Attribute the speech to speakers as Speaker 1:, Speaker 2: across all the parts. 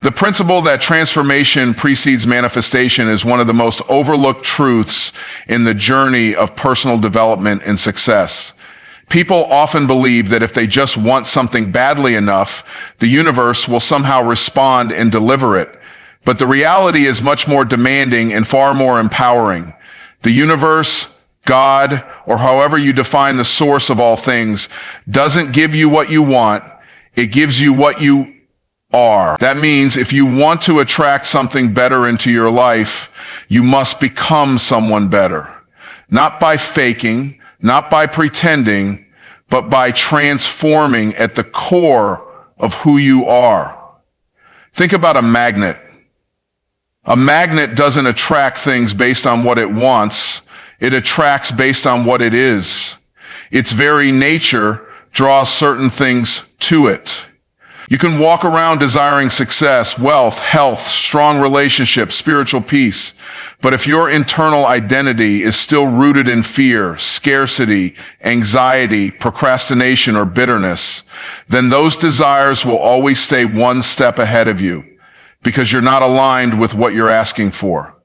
Speaker 1: The principle that transformation precedes manifestation is one of the most overlooked truths in the journey of personal development and success. People often believe that if they just want something badly enough, the universe will somehow respond and deliver it. But the reality is much more demanding and far more empowering. The universe, God, or however you define the source of all things, doesn't give you what you want. It gives you what you are. That means if you want to attract something better into your life, you must become someone better. Not by faking, not by pretending, but by transforming at the core of who you are. Think about a magnet. A magnet doesn't attract things based on what it wants. It attracts based on what it is. Its very nature draws certain things to it. You can walk around desiring success, wealth, health, strong relationships, spiritual peace. But if your internal identity is still rooted in fear, scarcity, anxiety, procrastination, or bitterness, then those desires will always stay one step ahead of you because you're not aligned with what you're asking for.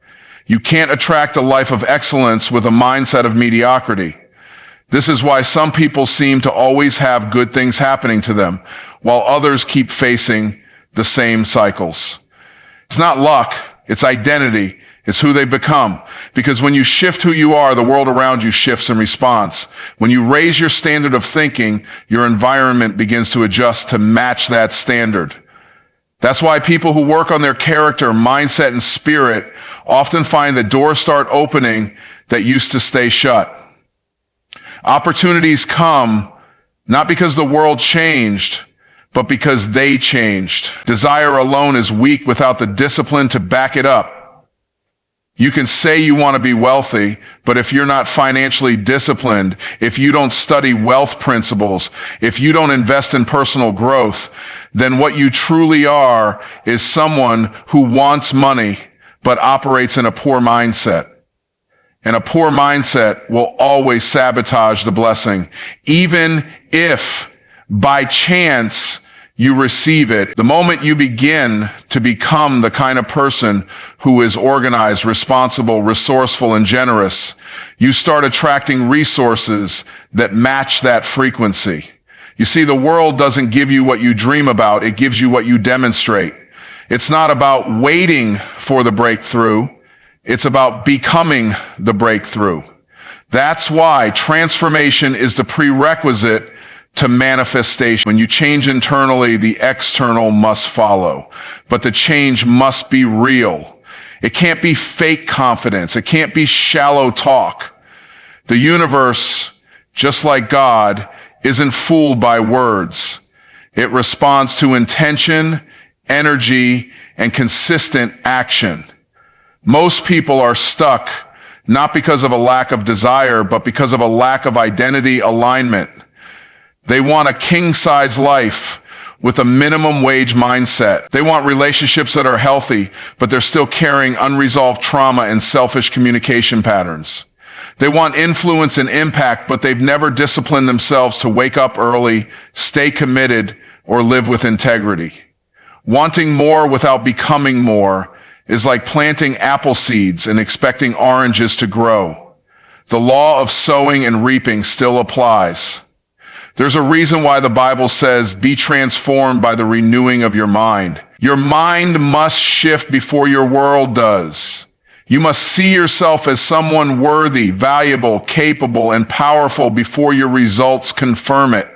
Speaker 1: You can't attract a life of excellence with a mindset of mediocrity. This is why some people seem to always have good things happening to them, while others keep facing the same cycles. It's not luck, it's identity, it's who they become. Because when you shift who you are, the world around you shifts in response. When you raise your standard of thinking, your environment begins to adjust to match that standard. That's why people who work on their character, mindset, and spirit often find that doors start opening that used to stay shut. Opportunities come not because the world changed, but because they changed. Desire alone is weak without the discipline to back it up. You can say you want to be wealthy, but if you're not financially disciplined, if you don't study wealth principles, if you don't invest in personal growth, then what you truly are is someone who wants money, but operates in a poor mindset. And a poor mindset will always sabotage the blessing, even if by chance you receive it. The moment you begin to become the kind of person who is organized, responsible, resourceful, and generous, you start attracting resources that match that frequency. You see, the world doesn't give you what you dream about, it gives you what you demonstrate. It's not about waiting for the breakthrough. It's about becoming the breakthrough. That's why transformation is the prerequisite to manifestation. When you change internally, the external must follow. But the change must be real. It can't be fake confidence. It can't be shallow talk. The universe, just like God, isn't fooled by words. It responds to intention, energy, and consistent action. Most people are stuck not because of a lack of desire, but because of a lack of identity alignment. They want a king-size life with a minimum wage mindset. They want relationships that are healthy, but they're still carrying unresolved trauma and selfish communication patterns. They want influence and impact, but they've never disciplined themselves to wake up early, stay committed, or live with integrity. Wanting more without becoming more is like planting apple seeds and expecting oranges to grow. The law of sowing and reaping still applies. There's a reason why the Bible says, be transformed by the renewing of your mind. Your mind must shift before your world does. You must see yourself as someone worthy, valuable, capable, and powerful before your results confirm it.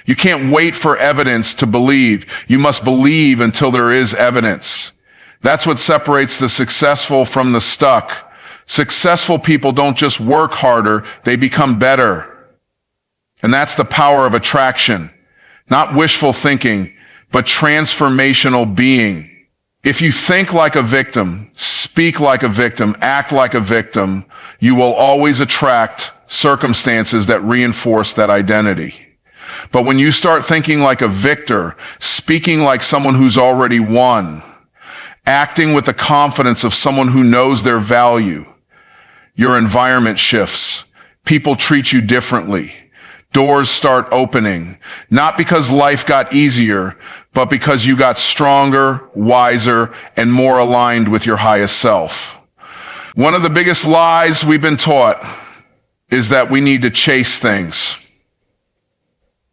Speaker 1: You can't wait for evidence to believe. You must believe until there is evidence. That's what separates the successful from the stuck. Successful people don't just work harder, they become better. And that's the power of attraction. Not wishful thinking, but transformational being. If you think like a victim, speak like a victim, act like a victim, you will always attract circumstances that reinforce that identity. But when you start thinking like a victor, speaking like someone who's already won, acting with the confidence of someone who knows their value, your environment shifts. People treat you differently. Doors start opening, not because life got easier, but because you got stronger, wiser, and more aligned with your highest self. One of the biggest lies we've been taught is that we need to chase things.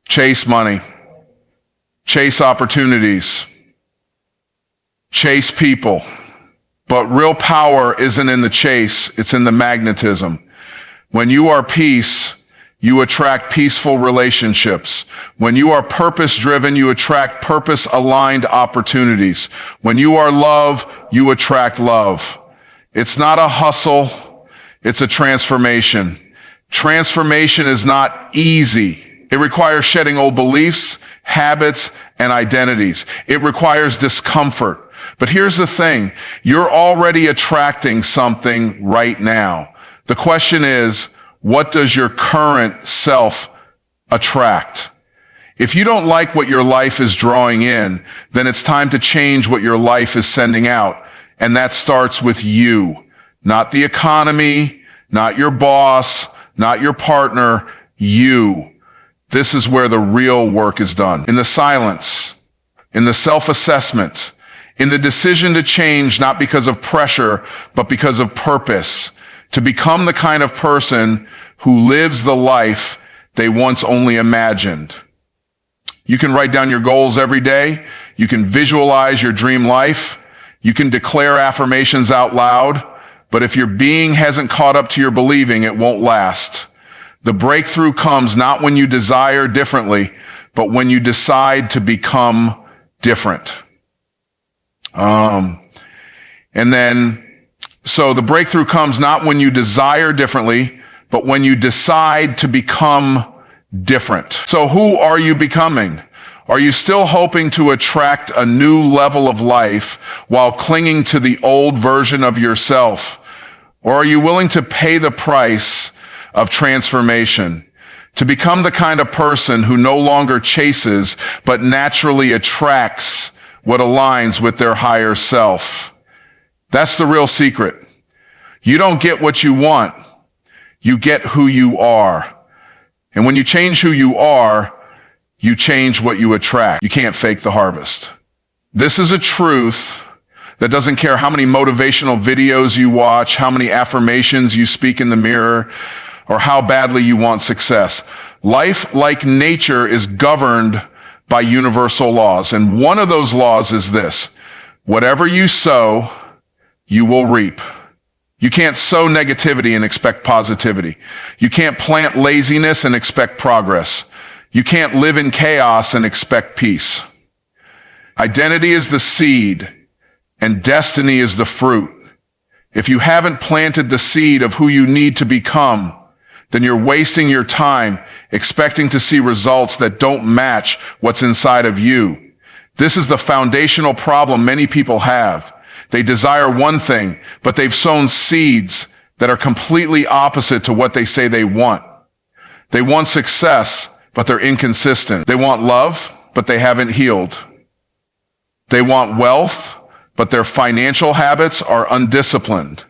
Speaker 1: Chase money. Chase opportunities. Chase people. But real power isn't in the chase, it's in the magnetism. When you are peace, you attract peaceful relationships. When you are purpose-driven, you attract purpose-aligned opportunities. When you are love, you attract love. It's not a hustle, it's a transformation. Transformation is not easy. It requires shedding old beliefs, habits, and identities. It requires discomfort. But here's the thing, you're already attracting something right now. The question is, what does your current self attract? If you don't like what your life is drawing in, then it's time to change what your life is sending out. And that starts with you, not the economy, not your boss, not your partner, you. This is where the real work is done. In the silence, in the self-assessment, in the decision to change, not because of pressure, but because of purpose, to become the kind of person who lives the life they once only imagined. You can write down your goals every day. You can visualize your dream life. You can declare affirmations out loud. But if your being hasn't caught up to your believing, it won't last. The breakthrough comes not when you desire differently, but when you decide to become different. So the breakthrough comes not when you desire differently, but when you decide to become different. So who are you becoming? Are you still hoping to attract a new level of life while clinging to the old version of yourself? Or are you willing to pay the price of transformation, to become the kind of person who no longer chases, but naturally attracts what aligns with their higher self? That's the real secret. You don't get what you want. You get who you are. And when you change who you are, you change what you attract. You can't fake the harvest. This is a truth that doesn't care how many motivational videos you watch, how many affirmations you speak in the mirror, or how badly you want success. Life, like nature, is governed by universal laws. And one of those laws is this: whatever you sow, you will reap. You can't sow negativity and expect positivity. You can't plant laziness and expect progress. You can't live in chaos and expect peace. Identity is the seed, and destiny is the fruit. If you haven't planted the seed of who you need to become, then you're wasting your time expecting to see results that don't match what's inside of you. This is the foundational problem many people have. They desire one thing, but they've sown seeds that are completely opposite to what they say they want. They want success, but they're inconsistent. They want love, but they haven't healed. They want wealth, but their financial habits are undisciplined.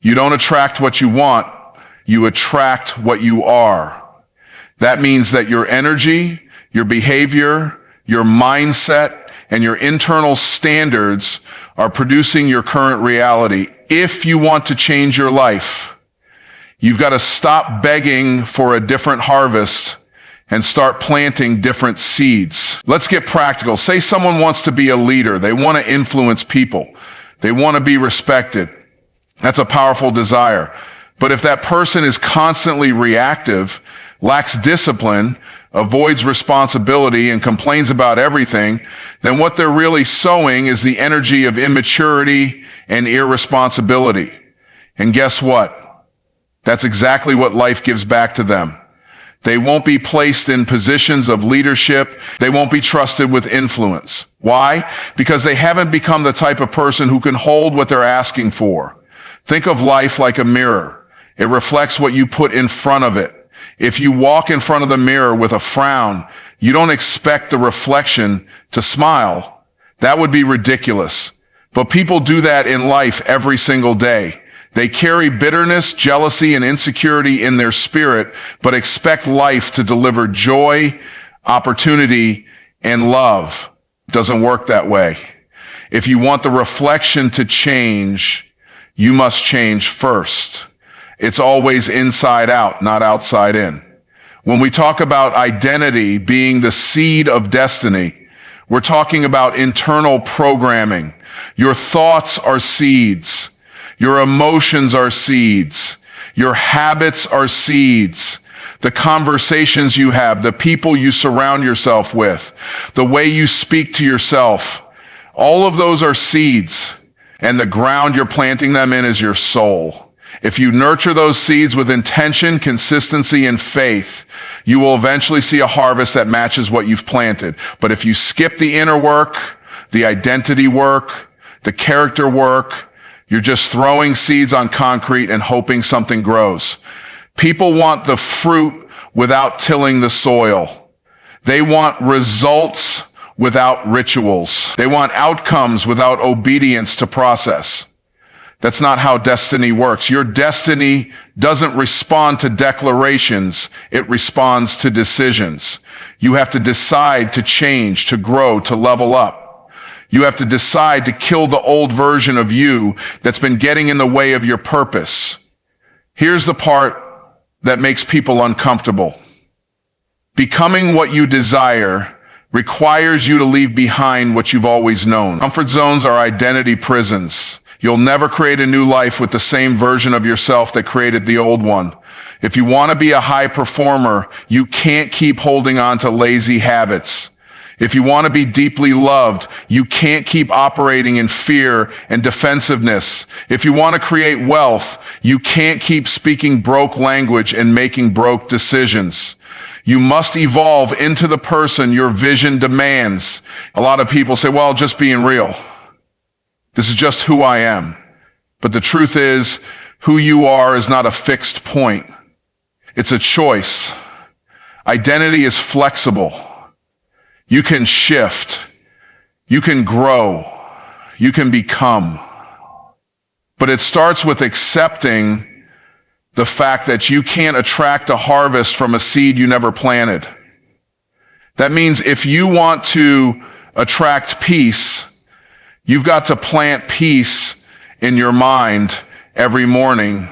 Speaker 1: You don't attract what you want, you attract what you are. That means that your energy, your behavior, your mindset, and your internal standards are producing your current reality. If you want to change your life, you've got to stop begging for a different harvest and start planting different seeds. Let's get practical. Say someone wants to be a leader. They want to influence people. They want to be respected. That's a powerful desire. But if that person is constantly reactive, lacks discipline, avoids responsibility, and complains about everything, then what they're really sowing is the energy of immaturity and irresponsibility. And guess what? That's exactly what life gives back to them. They won't be placed in positions of leadership. They won't be trusted with influence. Why? Because they haven't become the type of person who can hold what they're asking for. Think of life like a mirror. It reflects what you put in front of it. If you walk in front of the mirror with a frown, you don't expect the reflection to smile. That would be ridiculous. But people do that in life every single day. They carry bitterness, jealousy, and insecurity in their spirit, but expect life to deliver joy, opportunity, and love. It doesn't work that way. If you want the reflection to change, you must change first. It's always inside out, not outside in. When we talk about identity being the seed of destiny, we're talking about internal programming. Your thoughts are seeds. Your emotions are seeds. Your habits are seeds. The conversations you have, the people you surround yourself with, the way you speak to yourself, all of those are seeds. And the ground you're planting them in is your soul. If you nurture those seeds with intention, consistency, and faith, you will eventually see a harvest that matches what you've planted. But if you skip the inner work, the identity work, the character work, you're just throwing seeds on concrete and hoping something grows. People want the fruit without tilling the soil. They want results without rituals. They want outcomes without obedience to process. That's not how destiny works. Your destiny doesn't respond to declarations. It responds to decisions. You have to decide to change, to grow, to level up. You have to decide to kill the old version of you that's been getting in the way of your purpose. Here's the part that makes people uncomfortable. Becoming what you desire requires you to leave behind what you've always known. Comfort zones are identity prisons. You'll never create a new life with the same version of yourself that created the old one. If you want to be a high performer, you can't keep holding on to lazy habits. If you want to be deeply loved, you can't keep operating in fear and defensiveness. If you want to create wealth, you can't keep speaking broke language and making broke decisions. You must evolve into the person your vision demands. A lot of people say, well, just being real. This is just who I am. But the truth is, who you are is not a fixed point. It's a choice. Identity is flexible. You can shift. You can grow. You can become. But it starts with accepting the fact that you can't attract a harvest from a seed you never planted. That means if you want to attract peace, you've got to plant peace in your mind every morning.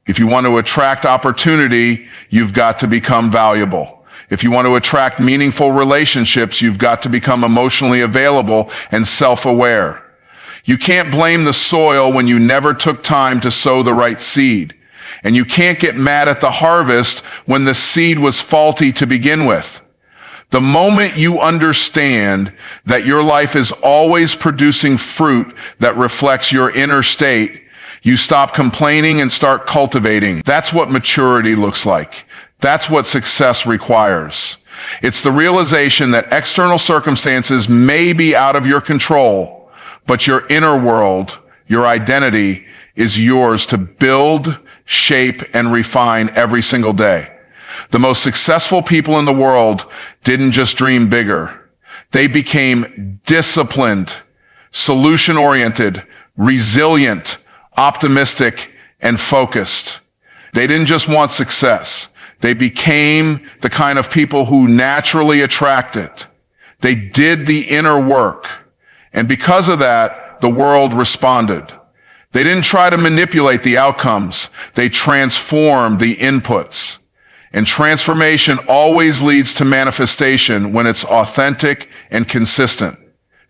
Speaker 1: If you want to attract opportunity, you've got to become valuable. If you want to attract meaningful relationships, you've got to become emotionally available and self-aware. You can't blame the soil when you never took time to sow the right seed. And you can't get mad at the harvest when the seed was faulty to begin with. The moment you understand that your life is always producing fruit that reflects your inner state, you stop complaining and start cultivating. That's what maturity looks like. That's what success requires. It's the realization that external circumstances may be out of your control, but your inner world, your identity, is yours to build, shape, and refine every single day. The most successful people in the world didn't just dream bigger. They became disciplined, solution-oriented, resilient, optimistic, and focused. They didn't just want success. They became the kind of people who naturally attract it. They did the inner work. And because of that, the world responded. They didn't try to manipulate the outcomes. They transformed the inputs. And transformation always leads to manifestation when it's authentic and consistent.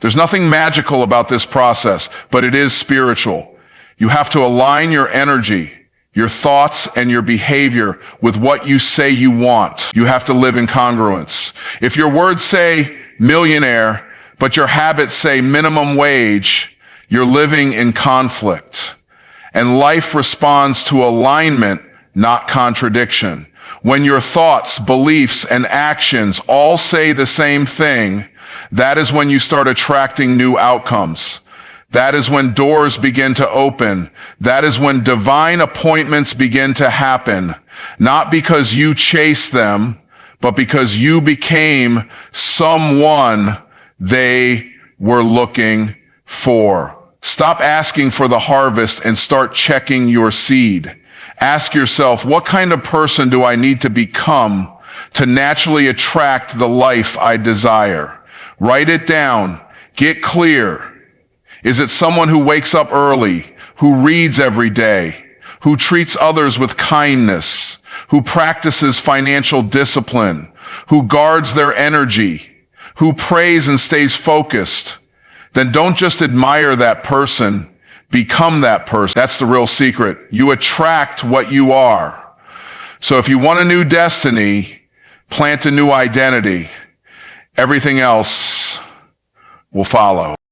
Speaker 1: There's nothing magical about this process, but it is spiritual. You have to align your energy, your thoughts, and your behavior with what you say you want. You have to live in congruence. If your words say millionaire, but your habits say minimum wage, you're living in conflict. And life responds to alignment, not contradiction. When your thoughts, beliefs, and actions all say the same thing, that is when you start attracting new outcomes. That is when doors begin to open. That is when divine appointments begin to happen, not because you chased them, but because you became someone they were looking for. Stop asking for the harvest and start checking your seed. Ask yourself, what kind of person do I need to become to naturally attract the life I desire? Write it down. Get clear. Is it someone who wakes up early, who reads every day, who treats others with kindness, who practices financial discipline, who guards their energy, who prays and stays focused? Then don't just admire that person, become that person. That's the real secret. You attract what you are. So if you want a new destiny, plant a new identity. Everything else will follow.